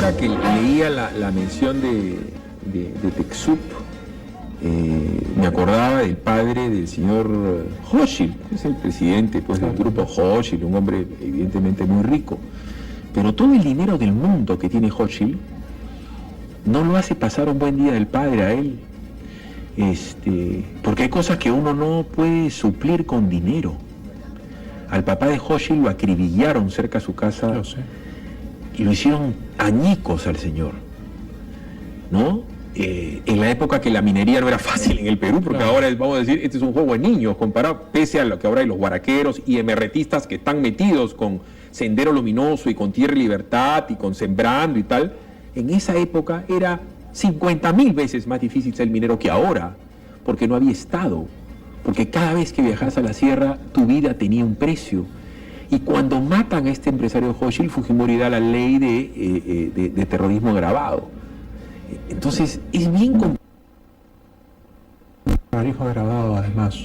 ahora que leía la mención de TecSoup, me acordaba del padre del señor Hochschild, que es el presidente pues, del grupo Hochschild, un hombre evidentemente muy rico. Pero todo el dinero del mundo que tiene Hochschild no lo hace pasar un buen día del padre a él. Porque hay cosas que uno no puede suplir con dinero. Al papá de Hochschild lo acribillaron cerca de su casa y lo hicieron añicos al señor, ¿no? En la época que la minería no era fácil en el Perú, porque ahora vamos a decir, este es un juego de niños, comparado, pese a lo que ahora hay los guaraqueros y emerretistas que están metidos con Sendero Luminoso y con Tierra y Libertad y con Sembrando y tal. En esa época era 50.000 veces más difícil ser minero que ahora, porque no había Estado, porque cada vez que viajas a la sierra tu vida tenía un precio. Y cuando matan a este empresario Hochschild, Fujimori da la ley de terrorismo agravado. Entonces es bien complicado. El terrorismo agravado, además,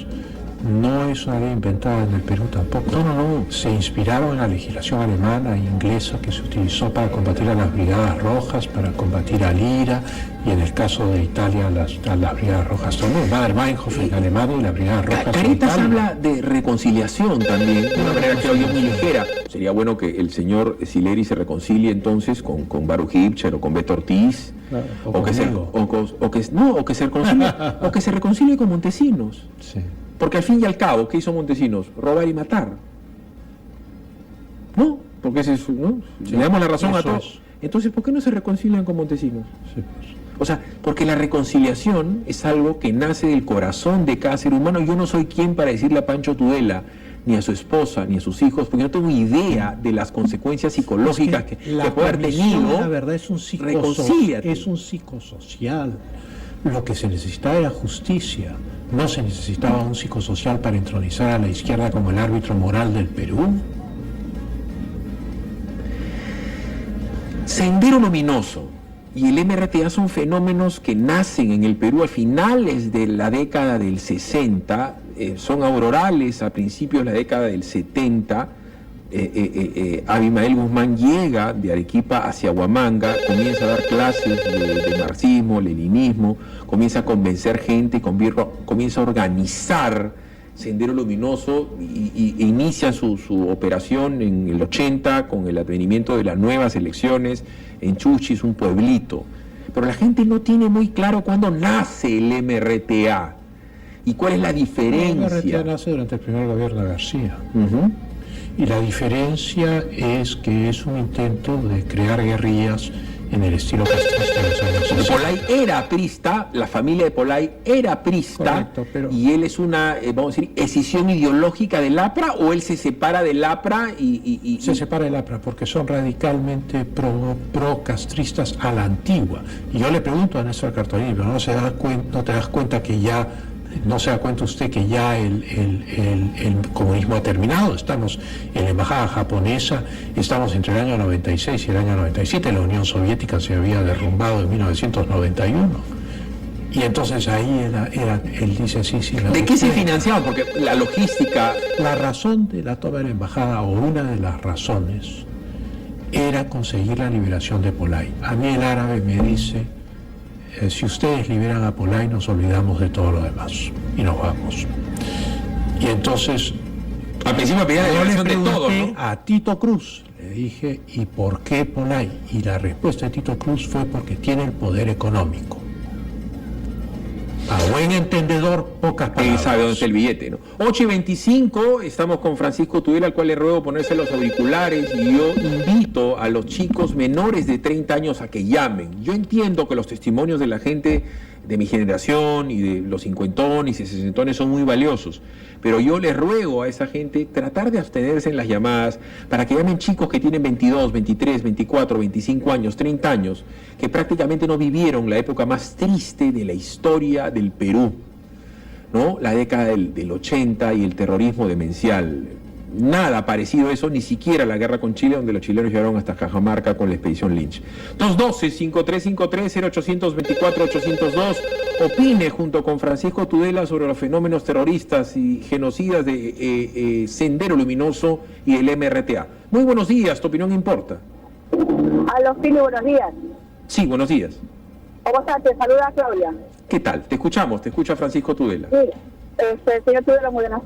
no es una ley inventada en el Perú tampoco. No. Se inspiraron en la legislación alemana e inglesa que se utilizó para combatir a las Brigadas Rojas, para combatir al IRA, y en el caso de Italia a las Brigadas Rojas también. Baader-Meinhof en Alemania y las Brigadas Rojas en Caritas Italia. habla de reconciliación también, de una manera creo yo muy ligera. Sería bueno que el señor Sileri se reconcilie entonces con Baruch Hipcher o con Beto Ortiz. O que se reconcilie con Montesinos. Sí. Porque al fin y al cabo, ¿qué hizo Montesinos? Robar y matar. ¿No? Porque ese es, ¿no? Sí, le damos la razón a todos. es. Entonces, ¿por qué no se reconcilian con Montesinos? Sí, pues. O sea, porque la reconciliación es algo que nace del corazón de cada ser humano. Yo no soy quien para decirle a Pancho Tudela, ni a su esposa, ni a sus hijos, porque no tengo idea de las consecuencias psicológicas que puede haber tenido. La verdad es un psicosocial. Lo que se necesitaba era justicia. No se necesitaba un psicosocial para entronizar a la izquierda como el árbitro moral del Perú. Sendero Luminoso y el MRTA son fenómenos que nacen en el Perú a finales de la década del 60, son aurorales a principios de la década del 70. Abimael Guzmán llega de Arequipa hacia Huamanga, comienza a dar clases de marxismo, leninismo, comienza a convencer gente, comienza a organizar Sendero Luminoso e inicia su operación en el 80 con el advenimiento de las nuevas elecciones en Chuchis, un pueblito. Pero la gente no tiene muy claro cuándo nace el MRTA y cuál es la diferencia. El MRTA nace durante el primer gobierno de García. Y la diferencia es que es un intento de crear guerrillas en el estilo castrista de los años 60. Polay era aprista, la familia de Polay era aprista. Correcto, y él es una, vamos a decir, escisión ideológica del APRA, o él se separa del APRA Se separa del APRA porque son radicalmente pro-castristas a la antigua. Y yo le pregunto a Néstor Cartolini, pero no te das cuenta que ya... ¿No se da cuenta usted que ya el comunismo ha terminado? Estamos en la embajada japonesa, estamos entre el año 96 y el año 97, la Unión Soviética se había derrumbado en 1991. Y entonces ahí él dice, sí. ¿De qué se financiaba? Porque la logística... La razón de la toma de la embajada, o una de las razones, era conseguir la liberación de Polay. A mí el árabe me dice... si ustedes liberan a Polay, nos olvidamos de todo lo demás y nos vamos. Y entonces al principio pedía la liberación de todo, ¿no? A Tito Cruz le dije, ¿y por qué Polay? Y la respuesta de Tito Cruz fue porque tiene el poder económico. A buen entendedor, pocas palabras. Él sabe dónde está el billete, ¿no? 8:25, estamos con Francisco Tudela, al cual le ruego ponerse los auriculares, y yo invito a los chicos menores de 30 años a que llamen. Yo entiendo que los testimonios de la gente de mi generación y de los cincuentones y sesentones son muy valiosos, pero yo les ruego a esa gente tratar de abstenerse en las llamadas para que llamen chicos que tienen 22, 23, 24, 25 años, 30 años, que prácticamente no vivieron la época más triste de la historia del Perú, ¿no? La década del 80 y el terrorismo demencial. Nada parecido a eso, ni siquiera la guerra con Chile, donde los chilenos llegaron hasta Cajamarca con la expedición Lynch. 212-5353-0824-802. Opine junto con Francisco Tudela sobre los fenómenos terroristas y genocidas de Sendero Luminoso y el MRTA. Muy buenos días, tu opinión importa. Aló, Fili, buenos días. Sí, buenos días. ¿Cómo estás? Te saluda Claudia. ¿Qué tal? Te escucha Francisco Tudela. Sí, señor Tudela, muy buenos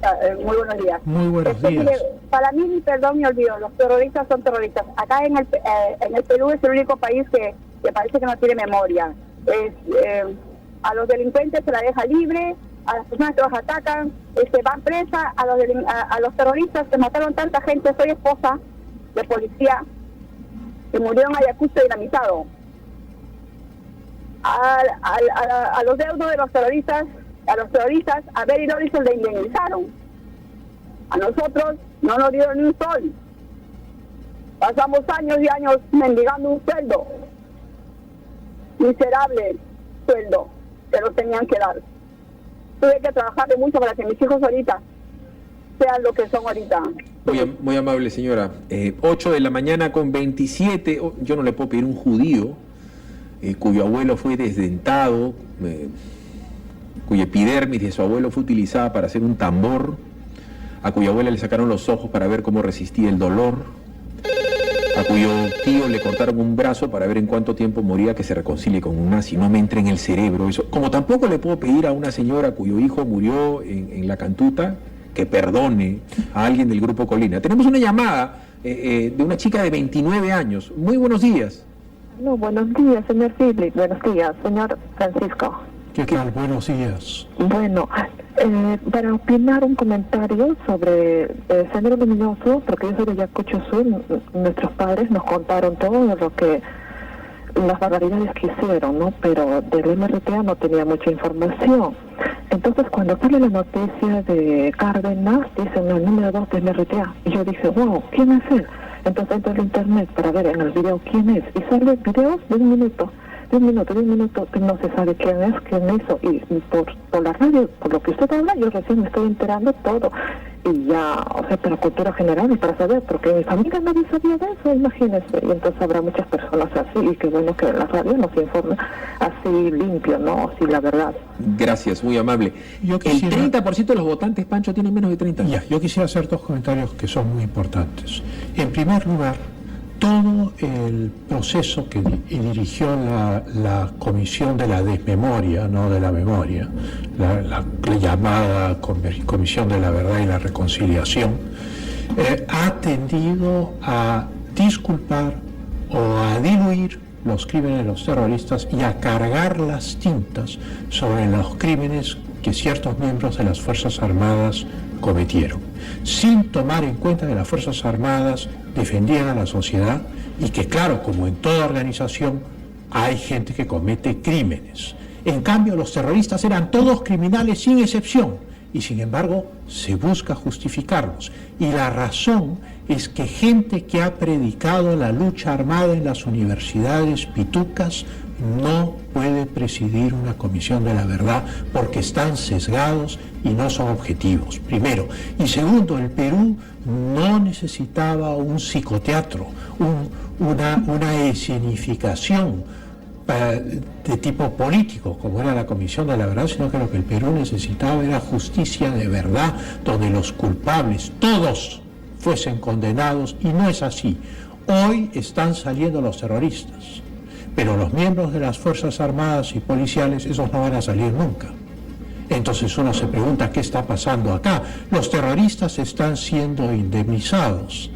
días. Muy buenos días. Mire, para mí, perdón, me olvido, los terroristas son terroristas. Acá en el Perú es el único país que parece que no tiene memoria. A los delincuentes se la deja libre, a las personas que los atacan, van presas, a los terroristas que mataron tanta gente. Soy esposa de policía que murió en Ayacucho dinamitado. A los deudos de los terroristas, a Beri y Loris le indemnizaron. A nosotros no nos dieron ni un sol. Pasamos años y años mendigando un sueldo. Miserable sueldo que nos tenían que dar. Tuve que trabajar de mucho para que mis hijos ahorita sean lo que son ahorita. Muy amable, señora. 8 de la mañana con 27. Yo no le puedo pedir un judío cuyo abuelo fue desdentado, cuya epidermis de su abuelo fue utilizada para hacer un tambor, a cuya abuela le sacaron los ojos para ver cómo resistía el dolor, a cuyo tío le cortaron un brazo para ver en cuánto tiempo moría, que se reconcilie con un nazi. No me entre en el cerebro eso. Como tampoco le puedo pedir a una señora cuyo hijo murió en la Cantuta que perdone a alguien del Grupo Colina. Tenemos una llamada de una chica de 29 años. Muy buenos días. No, buenos días, señor Philip. Buenos días, señor Francisco. ¿Qué tal? Buenos días. Bueno, para opinar un comentario sobre Sendero Luminoso, porque yo soy de Ayacucho Sur, nuestros padres nos contaron todo lo que, las barbaridades que hicieron, ¿no? Pero del MRTA no tenía mucha información. Entonces, cuando sale la noticia de Cárdenas, dicen el número 2 del MRTA. Y yo dije, wow, ¿quién es él? Entonces entro al internet para ver en el video quién es. Y sale videos de un minuto, que no se sabe quién es, quién hizo. Y por la radio, por lo que usted habla, yo recién me estoy enterando todo. Y ya, o sea, pero cultura general y para saber, porque mi familia nadie sabía de eso, imagínese. Y entonces habrá muchas personas así, y qué bueno que la radio nos informe así limpio, ¿no? Así la verdad. Gracias, muy amable. El 30% de los votantes, Pancho, tienen menos de 30 años. Ya, yo quisiera hacer dos comentarios que son muy importantes. En primer lugar, todo el proceso que dirigió la Comisión de la Desmemoria, no de la Memoria, la llamada Comisión de la Verdad y la Reconciliación, ha tendido a disculpar o a diluir los crímenes de los terroristas y a cargar las tintas sobre los crímenes que ciertos miembros de las Fuerzas Armadas cometieron, sin tomar en cuenta que las Fuerzas Armadas defendían a la sociedad y que, claro, como en toda organización, hay gente que comete crímenes. En cambio, los terroristas eran todos criminales sin excepción y, sin embargo, se busca justificarlos. Y la razón es que gente que ha predicado la lucha armada en las universidades pitucas no puede presidir una comisión de la verdad porque están sesgados y no son objetivos, primero. Y segundo, el Perú no necesitaba un psicoteatro, una escenificación de tipo político, como era la Comisión de la Verdad, sino que lo que el Perú necesitaba era justicia de verdad, donde los culpables, todos, fuesen condenados, y no es así. Hoy están saliendo los terroristas, pero los miembros de las Fuerzas Armadas y policiales, esos no van a salir nunca. Entonces uno se pregunta qué está pasando acá. Los terroristas están siendo indemnizados,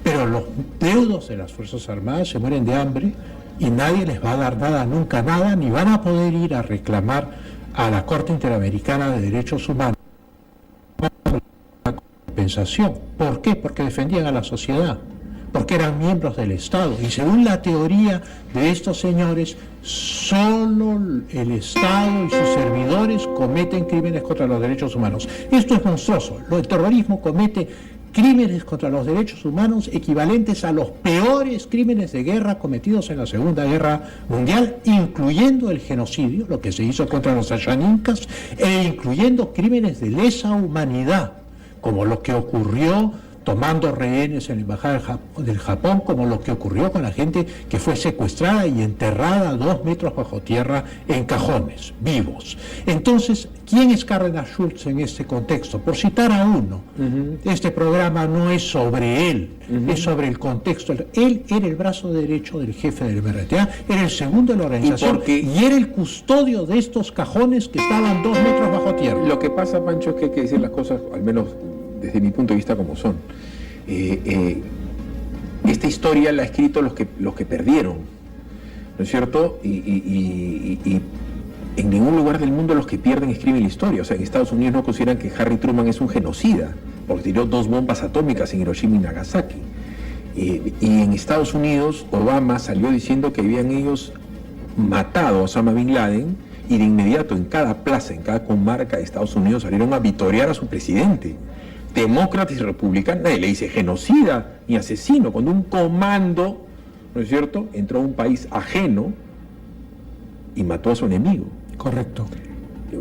pero los deudos de las Fuerzas Armadas se mueren de hambre y nadie les va a dar nada, nunca nada, ni van a poder ir a reclamar a la Corte Interamericana de Derechos Humanos la compensación. ¿Por qué? Porque defendían a la sociedad, porque eran miembros del Estado. Y según la teoría de estos señores, solo el Estado y sus servidores cometen crímenes contra los derechos humanos. Esto es monstruoso. El terrorismo comete crímenes contra los derechos humanos equivalentes a los peores crímenes de guerra cometidos en la Segunda Guerra Mundial, incluyendo el genocidio, lo que se hizo contra los ayaninkas, e incluyendo crímenes de lesa humanidad, como lo que ocurrió tomando rehenes en la embajada del Japón, como lo que ocurrió con la gente que fue secuestrada y enterrada 2 metros bajo tierra en cajones, vivos. Entonces, ¿quién es Cárdenas Schultz en este contexto? Por citar a uno, este programa no es sobre él, es sobre el contexto. Él era el brazo derecho del jefe del MRTA, era el segundo de la organización y era el custodio de estos cajones que estaban 2 metros bajo tierra. Lo que pasa, Pancho, es que hay que decir las cosas, al menos desde mi punto de vista, como son. Esta historia la ha escrito los que perdieron, ¿no es cierto? Y en ningún lugar del mundo los que pierden escriben la historia. O sea, en Estados Unidos no consideran que Harry Truman es un genocida, porque tiró 2 bombas atómicas en Hiroshima y Nagasaki. Y en Estados Unidos, Obama salió diciendo que habían ellos matado a Osama Bin Laden, y de inmediato en cada plaza, en cada comarca de Estados Unidos salieron a vitorear a su presidente. Demócratas y republicanos, nadie le dice genocida ni asesino, cuando un comando, ¿no es cierto?, entró a un país ajeno y mató a su enemigo. Correcto.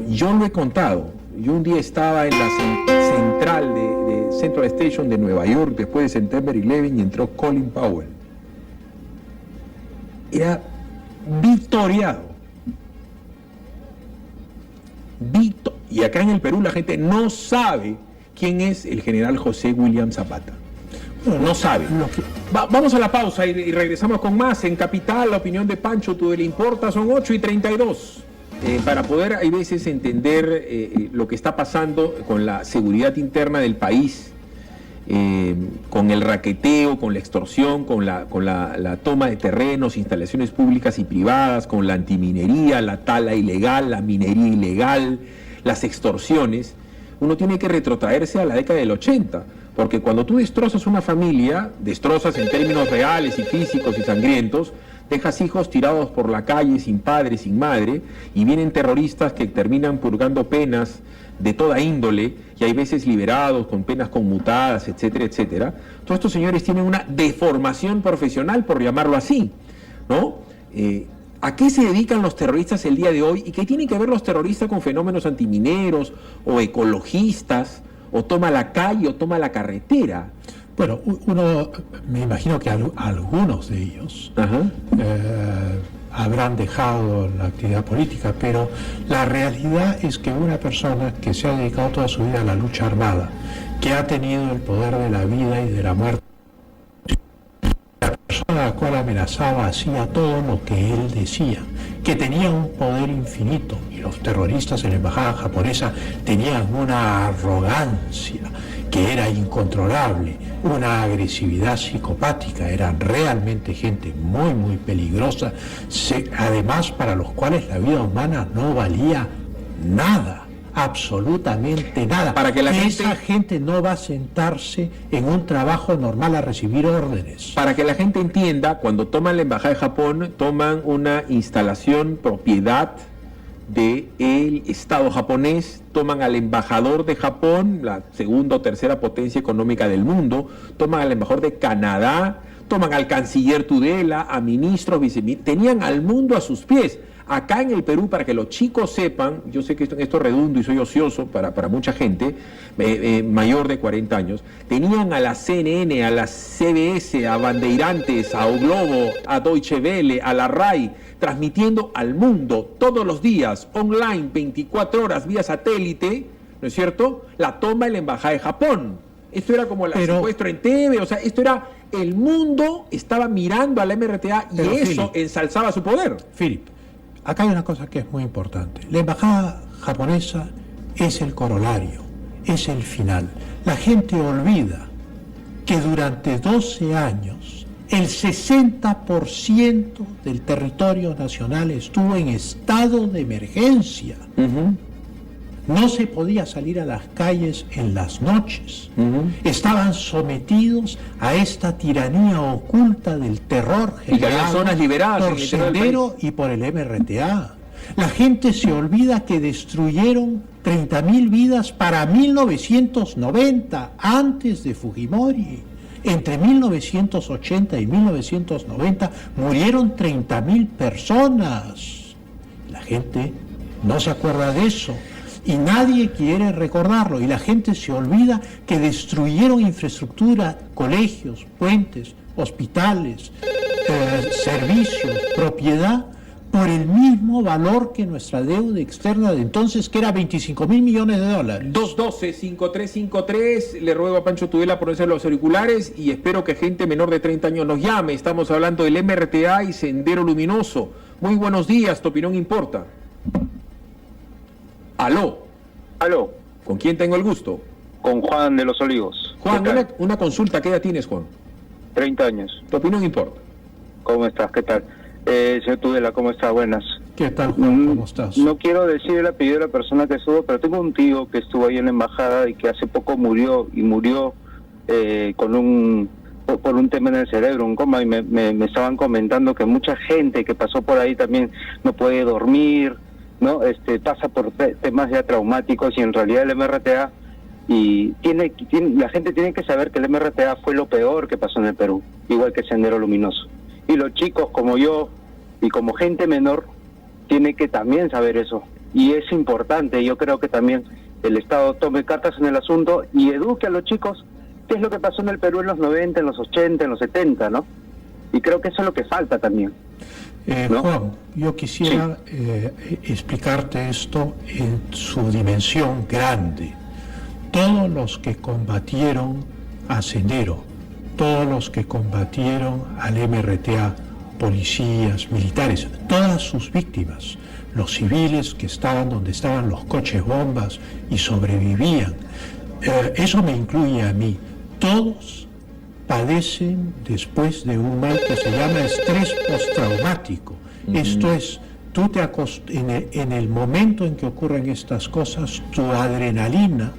Yo lo he contado. Yo un día estaba en la central de Central Station de Nueva York después de September 11 y entró Colin Powell. Era vitoreado. Y acá en el Perú la gente no sabe quién es el general José William Zapata. No sabe. Vamos a la pausa y regresamos con más en Capital, la opinión de Pancho, tú le importa, son 8:32. Para poder, hay veces, entender lo que está pasando con la seguridad interna del país, con el raqueteo, con la extorsión, con la toma de terrenos, instalaciones públicas y privadas, con la antiminería, la tala ilegal, la minería ilegal, las extorsiones, uno tiene que retrotraerse a la década del 80, porque cuando tú destrozas una familia, destrozas en términos reales y físicos y sangrientos, dejas hijos tirados por la calle sin padre, sin madre, y vienen terroristas que terminan purgando penas de toda índole, y hay veces liberados con penas conmutadas, etcétera, etcétera. Todos estos señores tienen una deformación profesional, por llamarlo así, ¿no? ¿A qué se dedican los terroristas el día de hoy? ¿Y qué tienen que ver los terroristas con fenómenos antimineros o ecologistas, o toma la calle o toma la carretera? Bueno, uno, me imagino que algunos de ellos habrán dejado la actividad política, pero la realidad es que una persona que se ha dedicado toda su vida a la lucha armada, que ha tenido el poder de la vida y de la muerte, la persona a la cual amenazaba hacía todo lo que él decía, que tenía un poder infinito, y los terroristas en la embajada japonesa tenían una arrogancia que era incontrolable, una agresividad psicopática, eran realmente gente muy, muy peligrosa, además para los cuales la vida humana no valía nada, absolutamente nada. Para que esa gente no va a sentarse en un trabajo normal a recibir órdenes. Para que la gente entienda, cuando toman la embajada de Japón, toman una instalación propiedad del Estado japonés, toman al embajador de Japón, la segunda o tercera potencia económica del mundo, toman al embajador de Canadá, toman al canciller Tudela, a ministros, viceministros, tenían al mundo a sus pies. Acá en el Perú, para que los chicos sepan, yo sé que esto es redundo y soy ocioso para mucha gente mayor de 40 años, tenían a la CNN, a la CBS, a Bandeirantes, a O Globo, a Deutsche Welle, a la RAI, transmitiendo al mundo todos los días, online, 24 horas, vía satélite, ¿no es cierto?, la toma de la embajada de Japón. Esto era como el secuestro en TV, o sea, esto era, el mundo estaba mirando a la MRTA y eso ensalzaba su poder. Philip, acá hay una cosa que es muy importante. La embajada japonesa es el corolario, es el final. La gente olvida que durante 12 años el 60% del territorio nacional estuvo en estado de emergencia. No se podía salir a las calles en las noches. Estaban sometidos a esta tiranía oculta del terror generado y que había zonas liberadas por Sendero y por el MRTA. La gente se olvida que destruyeron 30.000 vidas para 1990, antes de Fujimori. Entre 1980 y 1990 murieron 30.000 personas. La gente no se acuerda de eso. y nadie quiere recordarlo, y la gente se olvida que destruyeron infraestructura, colegios, puentes, hospitales, servicios, propiedad, por el mismo valor que nuestra deuda externa de entonces, que era 25.000 millones de dólares. 212-5353, le ruego a Pancho Tudela ponerse los auriculares y espero que gente menor de 30 años nos llame. Estamos hablando del MRTA y Sendero Luminoso. Muy buenos días, tu opinión importa. Aló. Aló. ¿Con quién tengo el gusto? Con Juan de los Olivos. Juan, una consulta, ¿qué edad tienes, Juan? 30 años. Tu opinión importa. ¿Cómo estás? ¿Qué tal? Señor Tudela, ¿cómo está? Buenas. ¿Qué tal, Juan? ¿Cómo estás? No quiero decir el apellido de la persona que estuvo, pero tengo un tío que estuvo ahí en la embajada y que hace poco murió por un tema en el cerebro, un coma, y me estaban comentando que mucha gente que pasó por ahí también no puede dormir, ¿no? Pasa por temas ya traumáticos, y en realidad el MRTA, y la gente tiene que saber que el MRTA fue lo peor que pasó en el Perú, igual que Sendero Luminoso. Y los chicos como yo y como gente menor tiene que también saber eso, y es importante. Yo creo que también el Estado tome cartas en el asunto y eduque a los chicos qué es lo que pasó en el Perú en los 90, en los 80, en los 70, ¿no? Y creo que eso es lo que falta también, ¿no? Juan, yo quisiera explicarte esto en su dimensión grande. Todos los que combatieron a Sendero, todos los que combatieron al MRTA, policías, militares, todas sus víctimas, los civiles que estaban donde estaban los coches bombas y sobrevivían, eso me incluye a mí, todos padecen después de un mal que se llama estrés postraumático. Esto es, tú en el momento en que ocurren estas cosas, tu adrenalina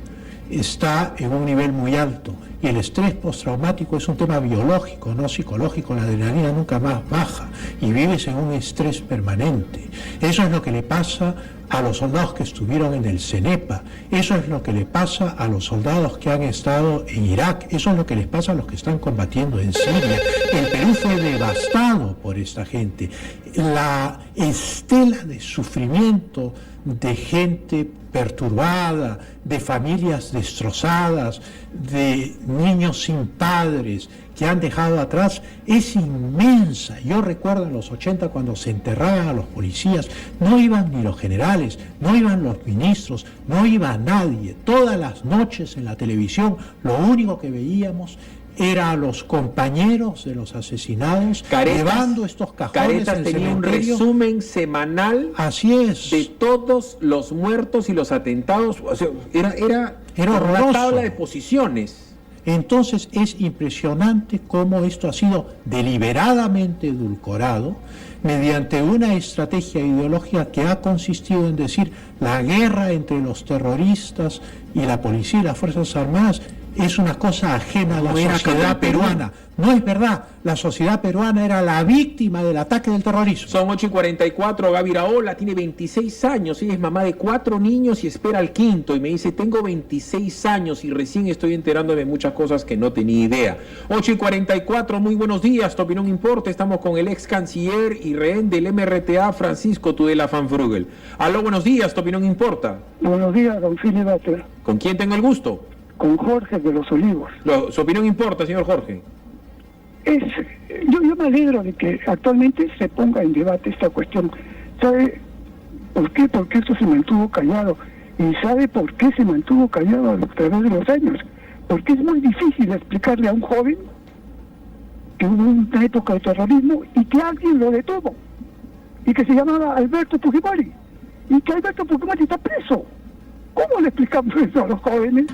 está en un nivel muy alto, y el estrés postraumático es un tema biológico, no psicológico. La adrenalina nunca más baja y vives en un estrés permanente. Eso es lo que le pasa a los soldados que estuvieron en el CENEPA, eso es lo que le pasa a los soldados que han estado en Irak, eso es lo que les pasa a los que están combatiendo en Siria. El Perú fue devastado por esta gente. La estela de sufrimiento de gente perturbada, de familias destrozadas, de niños sin padres que han dejado atrás, es inmensa. Yo recuerdo en los 80 cuando se enterraban a los policías, no iban ni los generales, no iban los ministros, no iba nadie. Todas las noches en la televisión lo único que veíamos era a los compañeros de los asesinados llevando estos cajones Caretas en tenía un cementerio. resumen semanal Así es. de todos los muertos y los atentados. O sea, era una horroroso. tabla de posiciones. Entonces es impresionante cómo esto ha sido deliberadamente edulcorado mediante una estrategia ideológica que ha consistido en decir la guerra entre los terroristas y la policía y las Fuerzas Armadas es una cosa ajena a la sociedad peruana. No es verdad, la sociedad peruana era la víctima del ataque del terrorismo. Son 8:44, Gaby Iraola tiene 26 años, ella es mamá de 4 niños y espera al quinto, y me dice, tengo 26 años y recién estoy enterándome de muchas cosas que no tenía idea. 8:44, muy buenos días, tu opinión importa, estamos con el ex canciller y rehén del MRTA, Francisco Tudela Van Vrugel. Aló, buenos días, tu opinión importa. Buenos días, don Fili Bater. ¿Con quién tengo el gusto? Con Jorge de los Olivos. Su opinión importa, señor Jorge. Yo me alegro de que actualmente se ponga en debate esta cuestión. ¿Sabe por qué? Porque esto se mantuvo callado. ¿Y sabe por qué se mantuvo callado a través de los años? Porque es muy difícil explicarle a un joven que hubo una época de terrorismo y que alguien lo detuvo. Y que se llamaba Alberto Fujimori. Y que Alberto Fujimori está preso. ¿Cómo le explicamos eso a los jóvenes?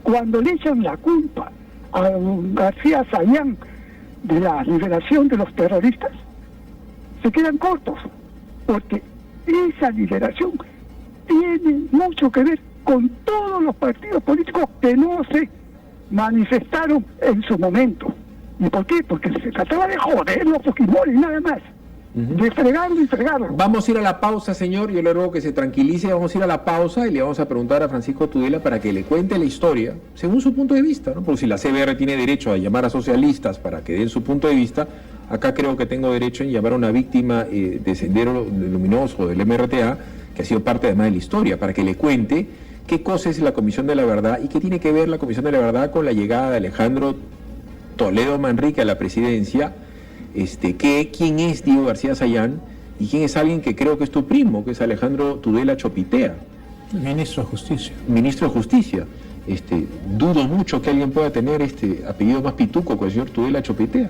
Cuando le echan la culpa a García Sayán de la liberación de los terroristas, se quedan cortos, porque esa liberación tiene mucho que ver con todos los partidos políticos que no se manifestaron en su momento. ¿Y por qué? Porque se trataba de joderlo a Fujimori, nada más. De fregarlo y fregarlo. Vamos a ir a la pausa, señor. Yo le ruego que se tranquilice. Vamos a ir a la pausa y le vamos a preguntar a Francisco Tudela para que le cuente la historia según su punto de vista, ¿no? Porque si la CBR tiene derecho a llamar a socialistas para que den su punto de vista, acá creo que tengo derecho en llamar a una víctima de Sendero Luminoso del MRTA que ha sido parte además de la historia, para que le cuente qué cosa es la Comisión de la Verdad y qué tiene que ver la Comisión de la Verdad con la llegada de Alejandro Toledo Manrique a la presidencia, quién es Diego García Sayán y quién es alguien que creo que es tu primo, que es Alejandro Tudela Chopitea. Ministro de Justicia. Ministro de Justicia. Dudo mucho que alguien pueda tener apellido más pituco que el señor Tudela Chopitea.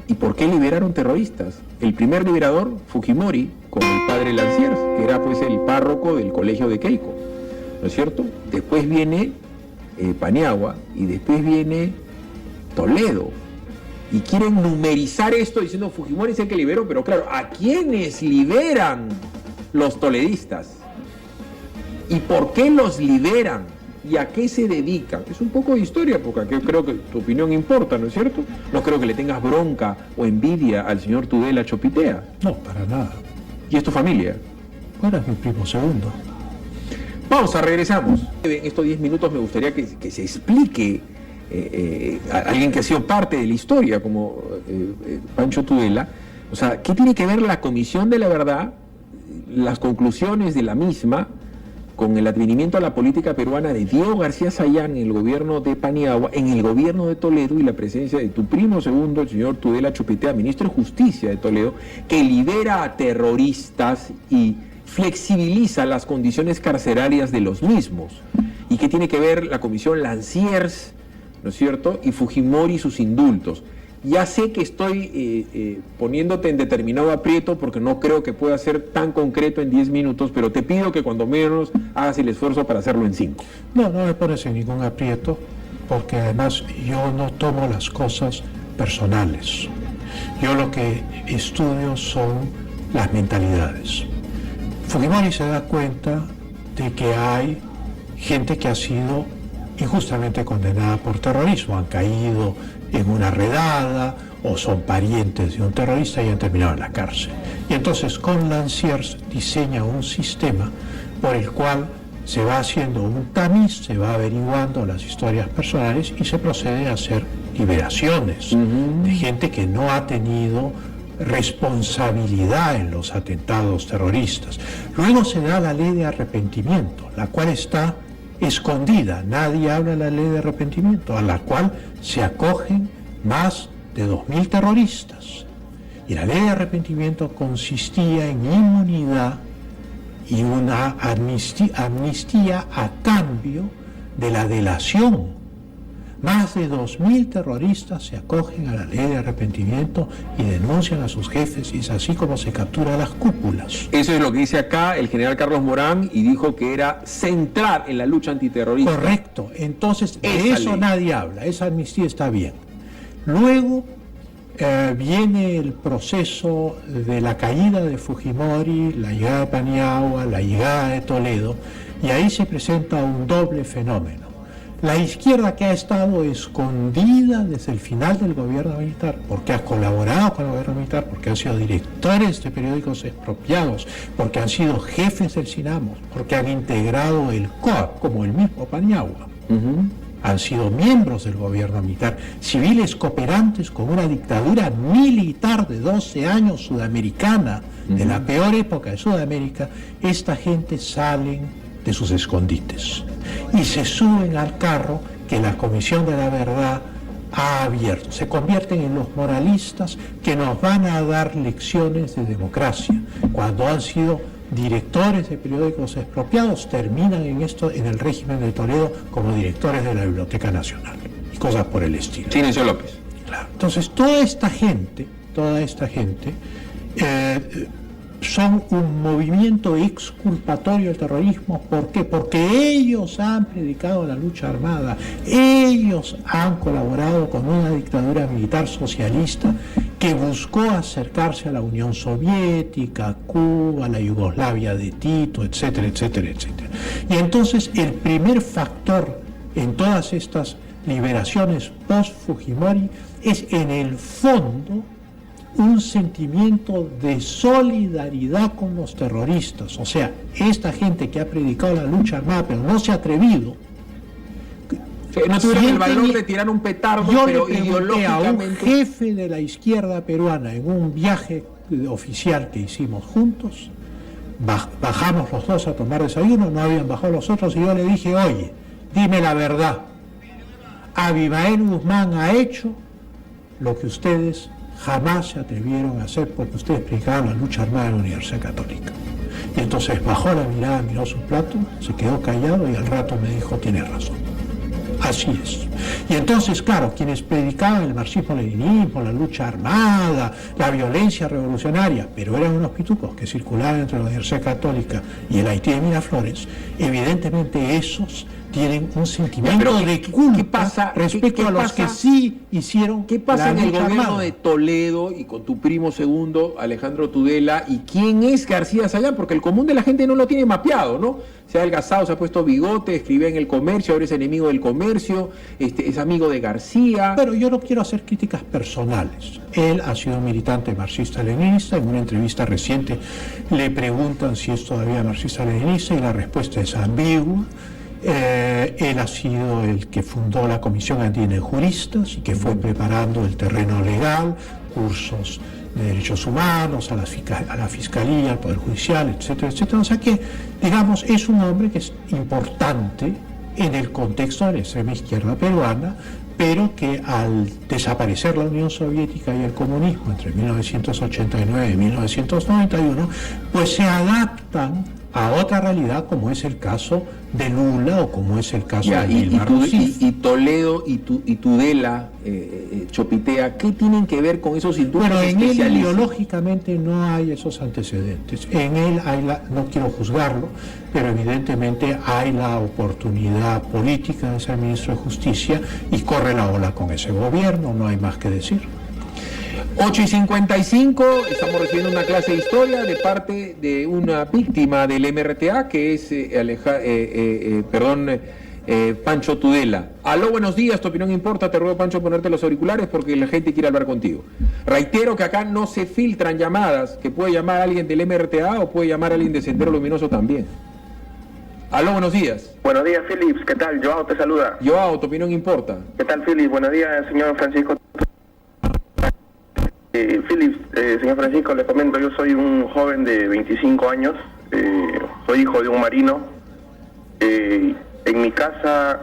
¿Y por qué liberaron terroristas? El primer liberador, Fujimori, con el padre Lanciers, que era pues el párroco del colegio de Keiko, ¿no es cierto? Después viene Paniagua y después viene Toledo. Y quieren numerizar esto diciendo Fujimori es el que liberó, pero claro, ¿a quiénes liberan los toledistas? ¿Y por qué los liberan? ¿Y a qué se dedican? Es un poco de historia, porque aquí creo que tu opinión importa, ¿no es cierto? No creo que le tengas bronca o envidia al señor Tudela Chopitea. No, para nada. ¿Y es tu familia? Bueno, es mi primo segundo. Pausa, regresamos. En estos 10 minutos me gustaría que se explique a alguien que ha sido parte de la historia, como Pancho Tudela. O sea, ¿qué tiene que ver la Comisión de la Verdad, las conclusiones de la misma, con el advenimiento a la política peruana de Diego García Sayán en el gobierno de Paniagua, en el gobierno de Toledo y la presencia de tu primo segundo, el señor Tudela Chopitea, ministro de Justicia de Toledo, que libera a terroristas y flexibiliza las condiciones carcelarias de los mismos? ¿Y qué tiene que ver la comisión Lanciers, ¿no es cierto?, y Fujimori y sus indultos? Ya sé que estoy poniéndote en determinado aprieto porque no creo que pueda ser tan concreto en 10 minutos, pero te pido que cuando menos hagas el esfuerzo para hacerlo en 5. No me pones en ningún aprieto, porque además yo no tomo las cosas personales. Yo lo que estudio son las mentalidades. Fujimori se da cuenta de que hay gente que ha sido injustamente condenada por terrorismo, han caído en una redada o son parientes de un terrorista y han terminado en la cárcel. Y entonces con Lanciers diseña un sistema por el cual se va haciendo un tamiz, se va averiguando las historias personales y se procede a hacer liberaciones de gente que no ha tenido responsabilidad en los atentados terroristas. Luego se da la ley de arrepentimiento, la cual está escondida, nadie habla de la ley de arrepentimiento, a la cual se acogen más de 2.000 terroristas. Y la ley de arrepentimiento consistía en inmunidad y una amnistía a cambio de la delación. Más de 2.000 terroristas se acogen a la ley de arrepentimiento y denuncian a sus jefes, y es así como se captura a las cúpulas. Eso es lo que dice acá el general Carlos Morán, y dijo que era central en la lucha antiterrorista. Correcto, entonces de eso nadie habla, esa amnistía está bien. Luego viene el proceso de la caída de Fujimori, la llegada de Paniagua, la llegada de Toledo, y ahí se presenta un doble fenómeno. La izquierda, que ha estado escondida desde el final del gobierno militar, porque ha colaborado con el gobierno militar, porque han sido directores de periódicos expropiados, porque han sido jefes del Sinamos, porque han integrado el COAP, como el mismo Paniagua. Han sido miembros del gobierno militar, civiles cooperantes con una dictadura militar de 12 años sudamericana, de la peor época de Sudamérica. Esta gente salen de sus escondites y se suben al carro que la Comisión de la Verdad ha abierto. Se convierten en los moralistas que nos van a dar lecciones de democracia. Cuando han sido directores de periódicos expropiados, terminan en el régimen de Toledo como directores de la Biblioteca Nacional y cosas por el estilo. Silencio López. Claro. Entonces toda esta gente son un movimiento exculpatorio del terrorismo. ¿Por qué? Porque ellos han predicado la lucha armada, ellos han colaborado con una dictadura militar socialista que buscó acercarse a la Unión Soviética, a Cuba, a la Yugoslavia de Tito, etcétera, etcétera, etcétera. Y entonces el primer factor en todas estas liberaciones post-Fujimori es, en el fondo, un sentimiento de solidaridad con los terroristas. O sea, esta gente que ha predicado la lucha armada pero no se ha atrevido, no tuvieron el valor de tirar un petardo, yo pero le pregunté ideológicamente... a un jefe de la izquierda peruana en un viaje oficial que hicimos juntos, bajamos los dos a tomar desayuno, no habían bajado los otros, y yo le dije, oye, dime la verdad, Abimael Guzmán ha hecho lo que ustedes jamás se atrevieron a hacer, porque ustedes predicaban la lucha armada de la Universidad Católica. Y entonces bajó la mirada, miró su plato, se quedó callado y al rato me dijo, tienes razón. Así es. Y entonces, claro, quienes predicaban el marxismo-leninismo, la lucha armada, la violencia revolucionaria, pero eran unos pitucos que circulaban entre la Universidad Católica y el Haití de Miraflores, evidentemente esos tienen un sentimiento de culpa respecto a los que sí hicieron. ¿Qué pasa en el gobierno armada de Toledo y con tu primo segundo, Alejandro Tudela? ¿Y quién es García Sayán? Porque el común de la gente no lo tiene mapeado, ¿no? Se ha adelgazado, se ha puesto bigote, escribía en El Comercio, ahora es enemigo del comercio, es amigo de García. Pero yo no quiero hacer críticas personales. Él ha sido militante marxista-leninista. En una entrevista reciente le preguntan si es todavía marxista-leninista y la respuesta es ambigua. Él ha sido el que fundó la Comisión Andina de Juristas y que fue preparando el terreno legal, cursos de derechos humanos, a la Fiscalía, al Poder Judicial, etcétera, etcétera. O sea que, digamos, es un hombre que es importante en el contexto de la extrema izquierda peruana, pero que al desaparecer la Unión Soviética y el comunismo entre 1989 y 1991, pues se adaptan a otra realidad, como es el caso de Lula o como es el caso de Dilma Rousseff. Y Toledo y Tudela, Chopitea, ¿qué tienen que ver con esos indultos especialistas? Bueno, en él ideológicamente no hay esos antecedentes. En él hay no quiero juzgarlo, pero evidentemente hay la oportunidad política de ser ministro de Justicia y corre la ola con ese gobierno, no hay más que decir. 8:55, estamos recibiendo una clase de historia de parte de una víctima del MRTA, que es Pancho Tudela. Aló, buenos días, tu opinión importa, te ruego, Pancho, ponerte los auriculares porque la gente quiere hablar contigo. Reitero que acá no se filtran llamadas, que puede llamar a alguien del MRTA o puede llamar a alguien de Sendero Luminoso también. Aló, buenos días. Buenos días, Philips, ¿qué tal? Joao te saluda. Joao, tu opinión importa. ¿Qué tal, Philips? Buenos días, señor Francisco. Philips, señor Francisco, le comento, yo soy un joven de 25 años, soy hijo de un marino. En mi casa,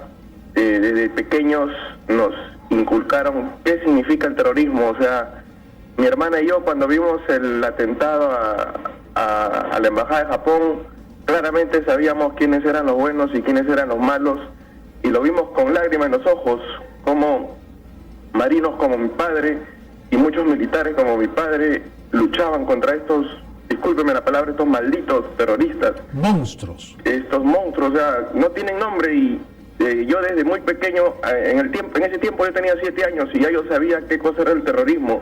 desde pequeños, nos inculcaron qué significa el terrorismo. O sea, mi hermana y yo, cuando vimos el atentado a la Embajada de Japón, claramente sabíamos quiénes eran los buenos y quiénes eran los malos, y lo vimos con lágrimas en los ojos, como marinos como mi padre y muchos militares como mi padre luchaban contra estos, discúlpeme la palabra, estos malditos terroristas. Monstruos. Estos monstruos, o sea, no tienen nombre, y yo desde muy pequeño, en ese tiempo yo tenía 7 años y ya yo sabía qué cosa era el terrorismo.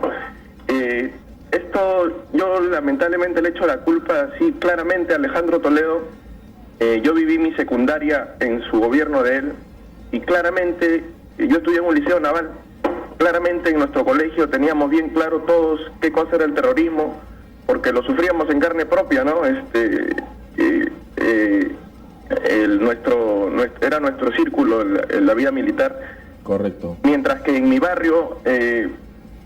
Esto yo lamentablemente le echo la culpa así claramente a Alejandro Toledo. Yo viví mi secundaria en su gobierno de él y claramente yo estudié en un liceo naval. Claramente en nuestro colegio teníamos bien claro todos qué cosa era el terrorismo, porque lo sufríamos en carne propia, ¿no? Era nuestro círculo, la vida militar. Correcto. Mientras que en mi barrio,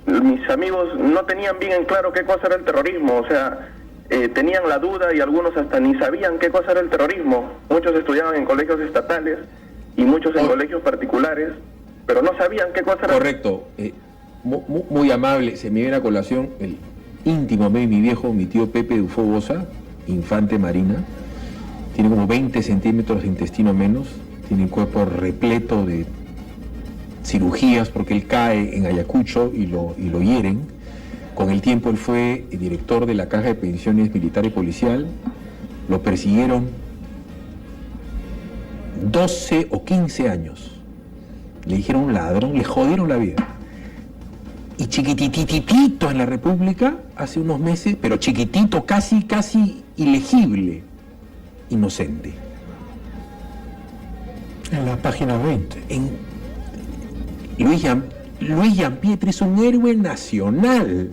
mis amigos no tenían bien en claro qué cosa era el terrorismo, o sea, tenían la duda y algunos hasta ni sabían qué cosa era el terrorismo. Muchos estudiaban en colegios estatales y muchos en colegios particulares, pero no sabían qué cosa era. Correcto. Muy amable, se me viene a colación el íntimo de mi viejo, mi tío Pepe Dufo Bosa, infante marina, tiene como 20 centímetros de intestino menos, tiene el cuerpo repleto de cirugías porque él cae en Ayacucho y lo hieren. Con el tiempo él fue director de la Caja de Pensiones Militar y Policial, lo persiguieron 12 o 15 años. Le dijeron un ladrón, le jodieron la vida. Y chiquitititito en la República, hace unos meses, pero chiquitito, casi ilegible, inocente. En la página 20. Luis Giampietri es un héroe nacional.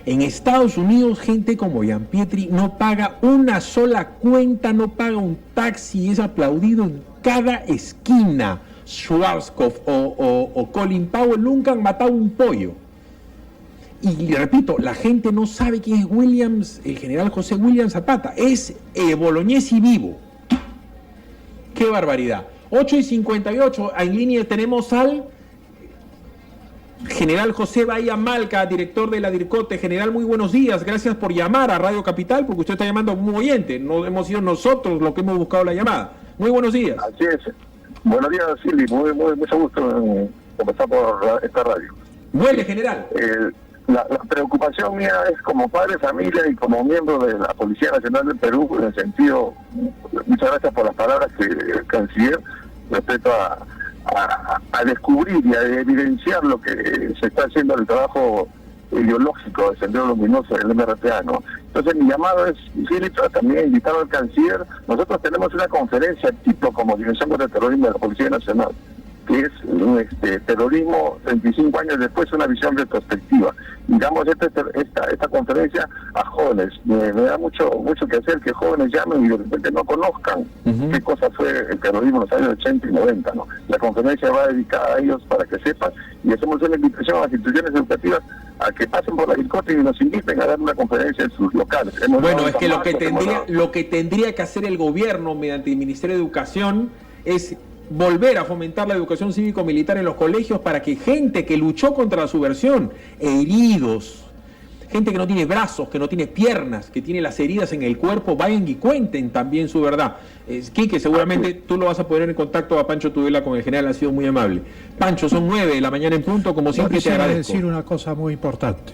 En Estados Unidos, gente como Giampietri no paga una sola cuenta, no paga un taxi, es aplaudido en cada esquina. Schwarzkopf o Colin Powell nunca han matado un pollo. Y repito, la gente no sabe quién es Williams, el general José Williams Zapata. Es Bolognesi vivo. ¡Qué barbaridad! 8:58, en línea tenemos al general José Bahía Malca, director de la DIRCOTE. General, muy buenos días. Gracias por llamar a Radio Capital, porque usted está llamando como oyente. No hemos sido nosotros los que hemos buscado la llamada. Muy buenos días. Así es. Buenos días, Silvi. Mucho gusto en comenzar por esta radio. Vuelve, general. La preocupación mía es como padre de familia y como miembro de la Policía Nacional del Perú, en el sentido, muchas gracias por las palabras que el canciller respecto a descubrir y a evidenciar lo que se está haciendo en el trabajo ideológico del Sendero Luminoso del MRTA, ¿no? Entonces mi llamado es, también invitar al canciller. Nosotros tenemos una conferencia tipo como Dirección contra el Terrorismo de la Policía Nacional, que es terrorismo 35 años después, una visión retrospectiva. Y damos esta conferencia a jóvenes. Me da mucho que hacer que jóvenes llamen y de repente no conozcan qué cosa fue el terrorismo en los años 80 y 90, ¿no? La conferencia va dedicada a ellos para que sepan, y hacemos una invitación a las instituciones educativas a que pasen por la DIRCOTE y nos inviten a dar una conferencia en sus locales. Bueno, es que lo que tendría que hacer el gobierno mediante el Ministerio de Educación es volver a fomentar la educación cívico-militar en los colegios para que gente que luchó contra la subversión, heridos, gente que no tiene brazos, que no tiene piernas, que tiene las heridas en el cuerpo, vayan y cuenten también su verdad. Quique, seguramente tú lo vas a poner en contacto a Pancho Tudela con el general, ha sido muy amable. Pancho, son 9 de la mañana en punto, como siempre te agradezco. Decir una cosa muy importante.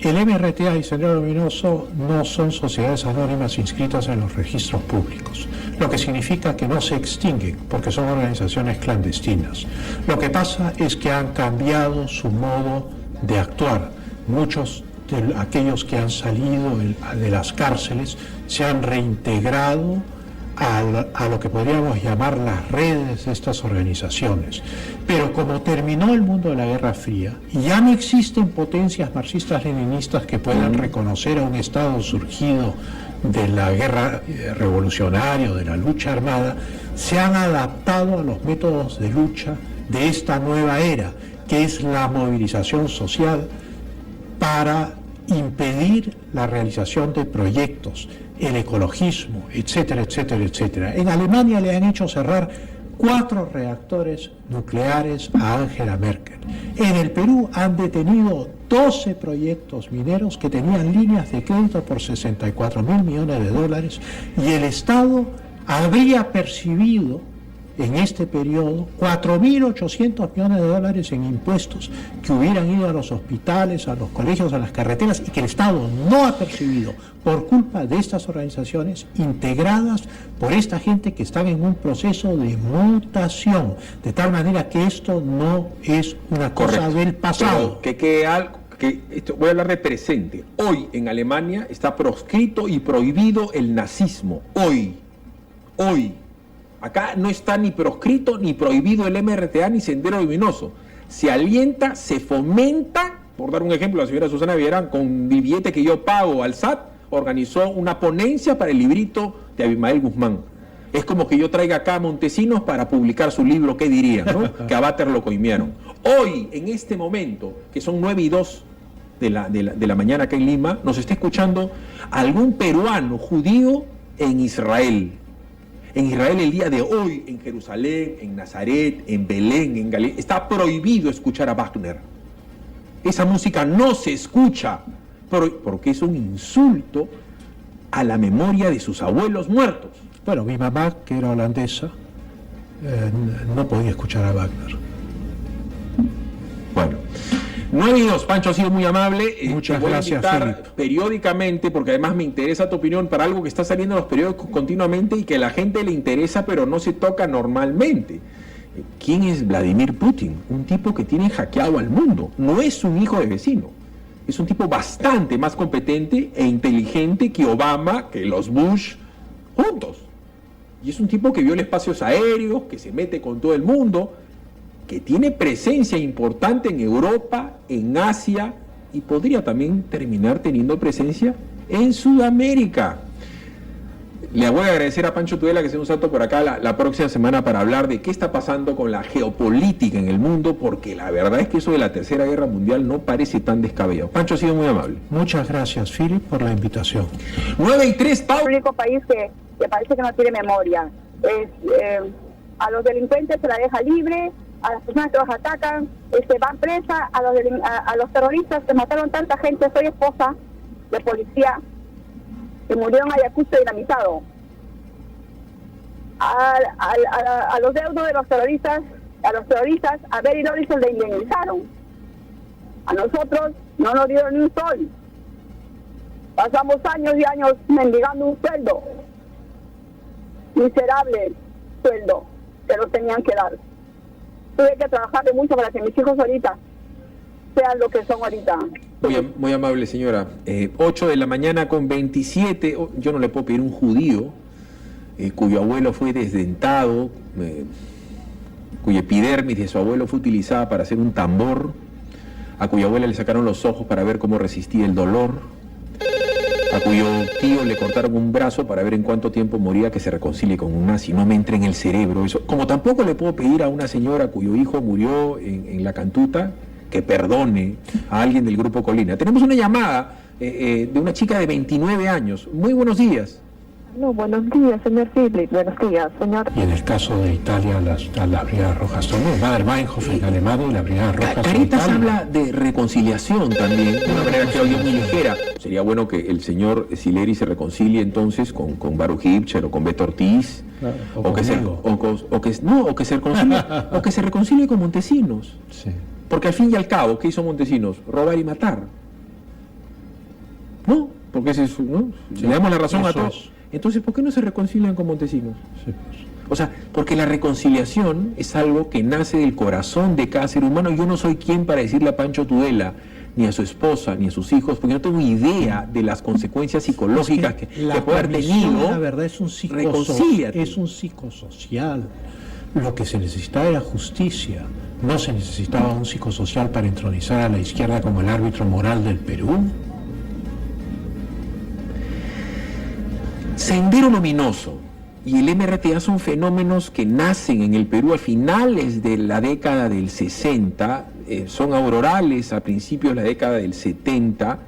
El MRTA y Sendero Luminoso no son sociedades anónimas inscritas en los registros públicos, lo que significa que no se extinguen porque son organizaciones clandestinas. Lo que pasa es que han cambiado su modo de actuar. Muchos de aquellos que han salido de las cárceles se han reintegrado a lo que podríamos llamar las redes de estas organizaciones. Pero como terminó el mundo de la Guerra Fría y ya no existen potencias marxistas-leninistas que puedan reconocer a un Estado surgido de la guerra revolucionaria o de la lucha armada, se han adaptado a los métodos de lucha de esta nueva era, que es la movilización social para impedir la realización de proyectos, el ecologismo, etcétera, etcétera, etcétera. En Alemania le han hecho cerrar 4 reactores nucleares a Angela Merkel. En el Perú han detenido 12 proyectos mineros que tenían líneas de crédito por 64.000 millones de dólares, y el Estado habría percibido en este periodo 4.800 millones de dólares en impuestos que hubieran ido a los hospitales, a los colegios, a las carreteras, y que el Estado no ha percibido por culpa de estas organizaciones integradas por esta gente que están en un proceso de mutación, de tal manera que esto no es una cosa del pasado. Voy a hablar de presente. Hoy en Alemania está proscrito y prohibido el nazismo. Hoy. Acá no está ni proscrito ni prohibido el MRTA ni Sendero Luminoso. Se alienta, se fomenta. Por dar un ejemplo, la señora Susana Villarán, con el billete que yo pago al SAT, organizó una ponencia para el librito de Abimael Guzmán. Es como que yo traiga acá a Montesinos para publicar su libro, ¿qué dirían, no? Que a Bater lo coimieron. Hoy, en este momento, que son 9:02 de la mañana acá en Lima, nos está escuchando algún peruano judío en Israel. En Israel el día de hoy, en Jerusalén, en Nazaret, en Belén, en Galilea, está prohibido escuchar a Wagner. Esa música no se escucha porque es un insulto a la memoria de sus abuelos muertos. Bueno, mi mamá, que era holandesa, no podía escuchar a Wagner. Bueno, 9:02, Pancho ha sido muy amable. Muchas gracias, Felipe. Periódicamente, porque además me interesa tu opinión para algo que está saliendo en los periódicos continuamente y que a la gente le interesa, pero no se toca normalmente. ¿Quién es Vladimir Putin? Un tipo que tiene hackeado al mundo. No es un hijo de vecino. Es un tipo bastante más competente e inteligente que Obama, que los Bush juntos. Y es un tipo que viola espacios aéreos, que se mete con todo el mundo, que tiene presencia importante en Europa, en Asia, y podría también terminar teniendo presencia en Sudamérica. Le voy a agradecer a Pancho Tudela que se un salto por acá la próxima semana para hablar de qué está pasando con la geopolítica en el mundo, porque la verdad es que eso de la Tercera Guerra Mundial no parece tan descabellado. Pancho ha sido muy amable. Muchas gracias, Philip, por la invitación. 9:03, Pau. El único país que parece que no tiene memoria. A los delincuentes se la deja libre, a las personas que los atacan van presas, a los terroristas que mataron tanta gente. Soy esposa de policía que murió en Ayacucho dinamitado. A los deudos de los terroristas, a Beri Lorison le indemnizaron. A nosotros no nos dieron ni un sol. Pasamos años y años mendigando un sueldo. Miserable sueldo que nos tenían que dar. Tuve que trabajar de mucho para que mis hijos ahorita sean lo que son ahorita. Muy amable, señora. 8 de la mañana con 27. Yo no le puedo pedir un judío cuyo abuelo fue desdentado, cuya epidermis de su abuelo fue utilizada para hacer un tambor, a cuya abuela le sacaron los ojos para ver cómo resistía el dolor, a cuyo tío le cortaron un brazo para ver en cuánto tiempo moría, que se reconcilie con un nazi. No me entre en el cerebro eso. Como tampoco le puedo pedir a una señora cuyo hijo murió en la Cantuta que perdone a alguien del Grupo Colina. Tenemos una llamada de una chica de 29 años. Muy buenos días. No, buenos días, señor Philip. Buenos días, señor. Y en el caso de Italia, las Brigadas Rojas también. Bader-Meinhof en Alemania y las Brigadas Rojas. Caritas habla de reconciliación también, de una manera que hoy es muy ligera. Sería bueno que el señor Sileri se reconcilie entonces con Baruch Hipcher o con Beto Ortiz. Claro, o que se reconcilie con Montesinos. Sí. Porque al fin y al cabo, ¿qué hizo Montesinos? Robar y matar. ¿No? Porque ese es, ¿no? Sí, le damos la razón a todos. Es. Entonces, ¿por qué no se reconcilian con Montesinos? Sí, pues. O sea, porque la reconciliación es algo que nace del corazón de cada ser humano. Yo no soy quien para decirle a Pancho Tudela, ni a su esposa, ni a sus hijos, porque no tengo idea de las consecuencias psicológicas que puede haber tenido. La verdad es un psicosocial. Lo que se necesitaba era justicia. No se necesitaba un psicosocial para entronizar a la izquierda como el árbitro moral del Perú. Sendero Luminoso y el MRTA son fenómenos que nacen en el Perú a finales de la década del 60, son aurorales a principios de la década del 70.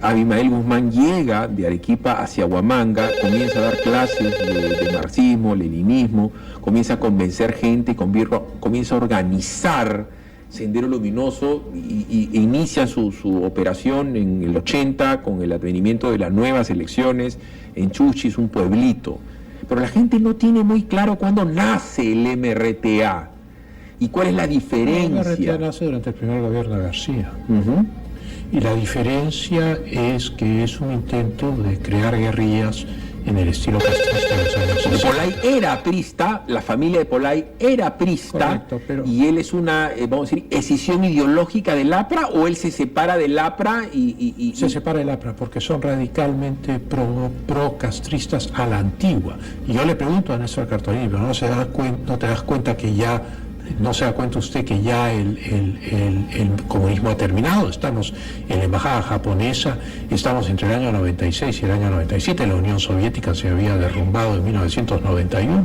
Abimael Guzmán llega de Arequipa hacia Huamanga, comienza a dar clases de marxismo, leninismo, comienza a convencer gente, comienza a organizar Sendero Luminoso e inicia su operación en el 80 con el advenimiento de las nuevas elecciones en Chuchis, un pueblito. Pero la gente no tiene muy claro cuándo nace el MRTA y cuál es la diferencia. El MRTA nace durante el primer gobierno de García. Uh-huh. Y la diferencia es que es un intento de crear guerrillas en el estilo castrista de los años 60. Polay era aprista, la familia de Polay era aprista. Correcto, pero... y él es una, vamos a decir, escisión ideológica del APRA, o él se separa del APRA Se separa del APRA porque son radicalmente pro-castristas a la antigua. Y yo le pregunto a Néstor Cartolini, pero no te das cuenta que ya... ¿No se da cuenta usted que ya el comunismo ha terminado? Estamos en la embajada japonesa, estamos entre el año 96 y el año 97, la Unión Soviética se había derrumbado en 1991.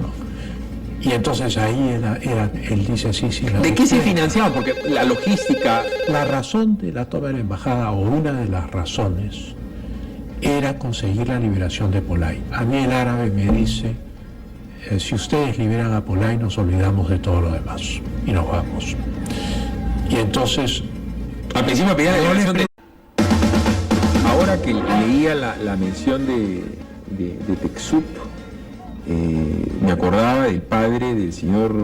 Y entonces ahí él dice sí. ¿De qué se financiaba? Porque la logística... La razón de la toma de la embajada, o una de las razones, era conseguir la liberación de Polay. A mí el árabe me dice... si ustedes liberan a Polay, nos olvidamos de todo lo demás y nos vamos. Y entonces al principio pedía la liberación de... Ahora que leía la mención de Texup, me acordaba del padre del señor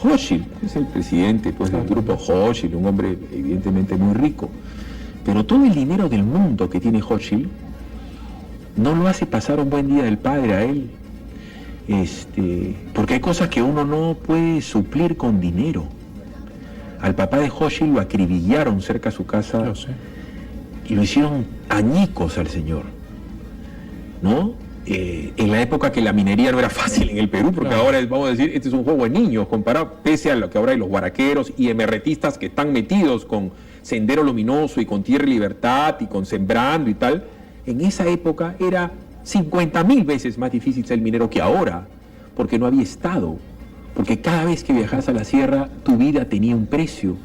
Hochschild, que es el presidente pues, del grupo Hochschild, un hombre evidentemente muy rico, pero todo el dinero del mundo que tiene Hochschild no lo hace pasar un buen día del padre a él. Porque hay cosas que uno no puede suplir con dinero. Al papá de Hochschild lo acribillaron cerca de su casa y lo hicieron añicos al señor, ¿no? En la época que la minería no era fácil en el Perú, porque ahora vamos a decir, este es un juego de niños comparado, pese a lo que ahora hay los guaraqueros y emerretistas que están metidos con Sendero Luminoso y con Tierra y Libertad y con Sembrando y tal. En esa época era 50.000 veces más difícil ser minero que ahora, porque no había Estado, porque cada vez que viajas a la sierra tu vida tenía un precio.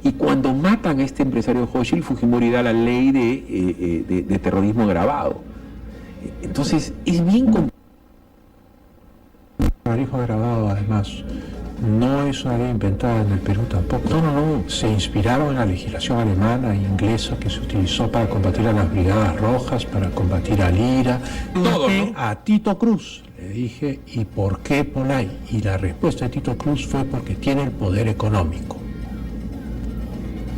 Y cuando matan a este empresario Hochschild, Fujimori da la ley de terrorismo agravado. Entonces es bien complicado. El terrorismo agravado, además, no es una ley inventada en el Perú tampoco. No. Se inspiraron en la legislación alemana e inglesa que se utilizó para combatir a las Brigadas Rojas, para combatir al IRA. Todo, ¿no? A Tito Cruz le dije, ¿y por qué Polay? Y la respuesta de Tito Cruz fue porque tiene el poder económico.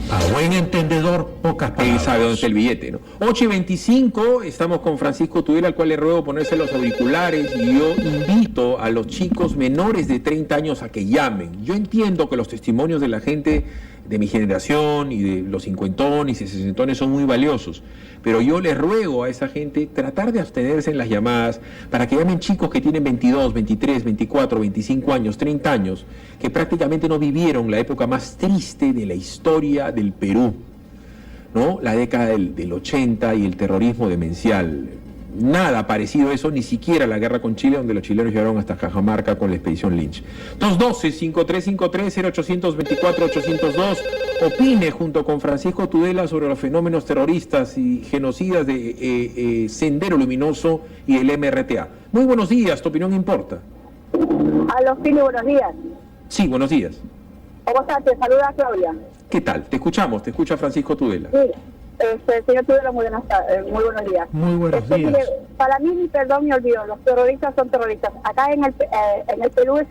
A buen entendedor, pocas palabras. Él sabe dónde está el billete, ¿no? 8:25, estamos con Francisco Tudela, al cual le ruego ponerse los auriculares, y yo invito a los chicos menores de 30 años a que llamen. Yo entiendo que los testimonios de la gente de mi generación y de los cincuentones y sesentones son muy valiosos, pero yo les ruego a esa gente tratar de abstenerse en las llamadas para que llamen chicos que tienen 22, 23, 24, 25 años, 30 años, que prácticamente no vivieron la época más triste de la historia del Perú, ¿no? La década del 80 y el terrorismo demencial. Nada parecido a eso, ni siquiera la guerra con Chile, donde los chilenos llegaron hasta Cajamarca con la expedición Lynch. 212-5353-0824-802. Opine junto con Francisco Tudela sobre los fenómenos terroristas y genocidas de Sendero Luminoso y el MRTA. Muy buenos días, tu opinión importa. A los fines, buenos días. Sí, buenos días. ¿Cómo estás? Te saluda Claudia. ¿Qué tal? Te escuchamos, te escucha Francisco Tudela. Sí, señor Tudela, muy buenos días. Muy buenos días. Mire, para mí, ni perdón ni olvido, los terroristas son terroristas. Acá en el Perú es